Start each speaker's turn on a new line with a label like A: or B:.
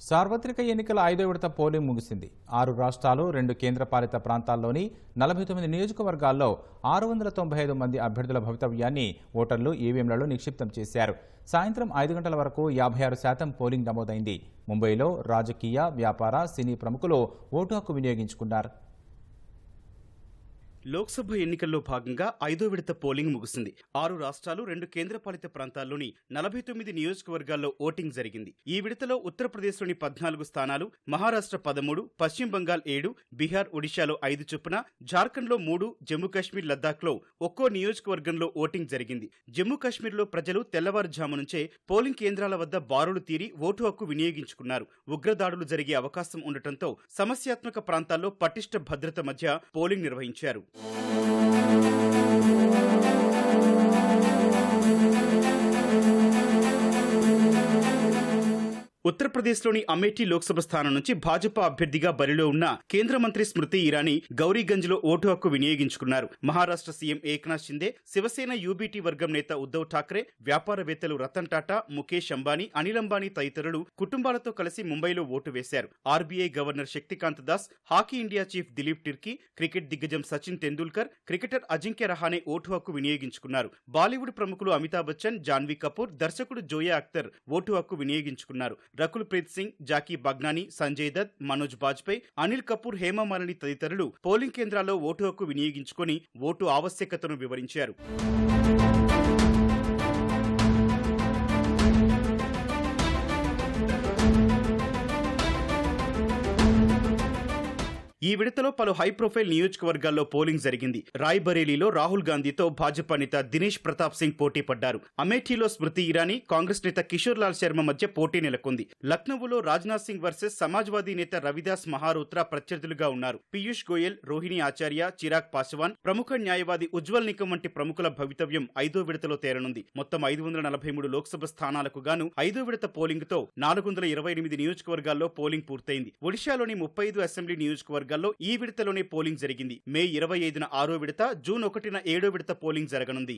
A: సార్వత్రిక ఎన్నికల 5వ విడత పోలింగ్ ముగిసింది. 6 రాష్ట్రాలు 2 కేంద్రపాలిత ప్రాంతాల్లోని 49 నియోజకవర్గాల్లో 695 మంది అభ్యర్థుల భవితవ్యాన్ని ఓటర్లు ఈవీఎంలలో నిక్షిప్తం చేశారు. సాయంత్రం 5 గంటల వరకు 56% పోలింగ్ నమోదైంది. ముంబైలో రాజకీయ, వ్యాపార, సినీ ప్రముఖులు ఓటు హక్కు వినియోగించుకున్నారు.
B: లోక్సభ ఎన్నికల్లో భాగంగా 5వ విడత పోలింగ్ ముగిసింది. 6 రాష్ట్రాలు 2 కేంద్రపాలిత ప్రాంతాల్లోని 49 నియోజకవర్గాల్లో ఓటింగ్ జరిగింది. ఈ విడతలో ఉత్తరప్రదేశ్లోని 14 స్థానాలు, మహారాష్ట్ర 13, పశ్చిమ బంగాల్ 7, బీహార్, ఒడిశాలో 5 చొప్పున, జార్ఖండ్లో 3, జమ్మూ కాశ్మీర్, లద్దాఖ్లో ఒక్కో నియోజకవర్గంలో ఓటింగ్ జరిగింది. జమ్మూ కాశ్మీర్లో ప్రజలు తెల్లవారుజాము నుంచే పోలింగ్ కేంద్రాల వద్ద బారులు తీరి ఓటు హక్కు వినియోగించుకున్నారు. ఉగ్రదాడులు జరిగే అవకాశం ఉండటంతో సమస్యాత్మక ప్రాంతాల్లో పటిష్ట భద్రత మధ్య పోలింగ్ నిర్వహించారు. ఉత్తరప్రదేశ్లోని అమేఠీ లోక్సభ స్థానం నుంచి భాజపా అభ్యర్థిగా బరిలో ఉన్న కేంద్ర మంత్రి స్మృతి ఇరానీ గౌరీగంజ్లో ఓటు హక్కు వినియోగించుకున్నారు. మహారాష్ట్ర సీఎం ఏక్నాథ్ షిందే, శివసేన యూబీటీ వర్గం నేత ఉద్దవ్ ఠాక్రే, వ్యాపారవేత్తలు రతన్ టాటా, ముఖేష్ అంబానీ, అనిల్ అంబానీ తదితరులు కుటుంబాలతో కలిసి ముంబైలో ఓటు వేశారు. RBI governor Shaktikanta Das, hockey India chief Dilip Tirkey, cricket దిగ్గజం సచిన్ తెందూల్కర్, క్రికెటర్ అజింక్య రహానే ఓటు హక్కు వినియోగించుకున్నారు. బాలీవుడ్ ప్రముఖులు అమితాబ్ బచ్చన్, జాన్వీ కపూర్, దర్శకుడు జోయా అఖ్తర్ ఓటు హక్కు వినియోగించుకున్నారు. రకుల్ ప్రీత్ సింగ్, జాకీ బగ్నానీ, సంజయ్ దత్, మనోజ్ బాజ్పేయి, అనిల్ కపూర్, హేమమాలిని తదితరులు పోలింగ్ కేంద్రాల్లో ఓటు హక్కు వినియోగించుకుని ఓటు ఆవశ్యకతను వివరించారు. ఈ విడతలో పలు హైప్రొఫైల్ నియోజకవర్గాల్లో పోలింగ్ జరిగింది. రాయ్బరేలీలో రాహుల్ గాంధీతో భాజపా నేత దినేష్ ప్రతాప్ సింగ్ పోటీ పడ్డారు. అమేఠీలో స్మృతి ఇరానీ, కాంగ్రెస్ నేత కిషోర్ లాల్ శర్మ మధ్య పోటీ నెలకొంది. లక్నోలో రాజ్నాథ్ సింగ్ వర్సెస్ సమాజ్వాదీ నేత రవిదాస్ మహారోత్రా ప్రత్యర్థులుగా ఉన్నారు. పీయూష్ గోయల్, రోహిణి ఆచార్య, చిరాగ్ పాస్వాన్, ప్రముఖ న్యాయవాది ఉజ్వల్ నికం వంటి ప్రముఖుల భవితవ్యం 5వ విడతలో తేరనుంది. మొత్తం 543 లోక్సభ స్థానాలకు గాను 5వ విడత పోలింగ్ తో 428 నియోజకవర్గాల్లో పోలింగ్ పూర్తయింది. ఒడిశాలోని 35 అసెంబ్లీ నియోజకవర్గాల్లో ఈ విడతలోనే పోలింగ్ జరిగింది. మే 25న 6వ విడత, జూన్ 1న 7వ విడత పోలింగ్ జరగనుంది.